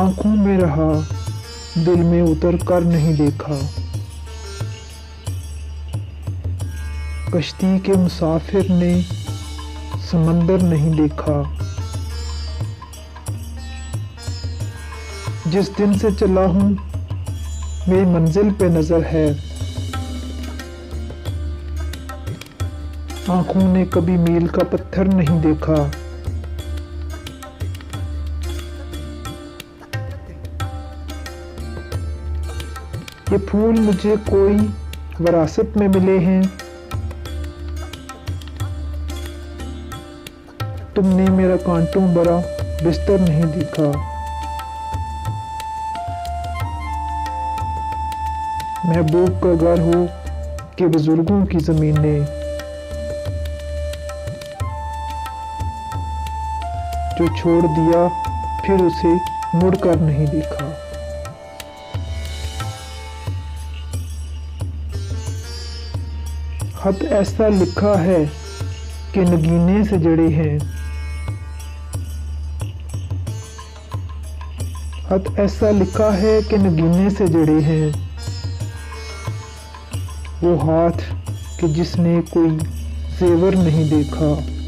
आंखों में रहा, दिल में उतर कर नहीं देखा। कश्ती के मुसाफिर ने समंदर नहीं देखा। जिस दिन से चला हूँ मेरी मंजिल पे नजर है। आंखों ने कभी मील का पत्थर नहीं देखा। ये फूल मुझे कोई विरासत में मिले हैं। तुमने मेरा कांटों भरा बिस्तर नहीं देखा। महबूब का घर हो कि बुजुर्गों की ज़मीनें, जो छोड़ दिया फिर उसे मुड़कर नहीं देखा। खत ऐसा लिखा है कि नगीने से जड़े हैं। खत ऐसा लिखा है कि नगीने से जड़े हैं। वो हाथ कि जिसने कोई जेवर नहीं देखा।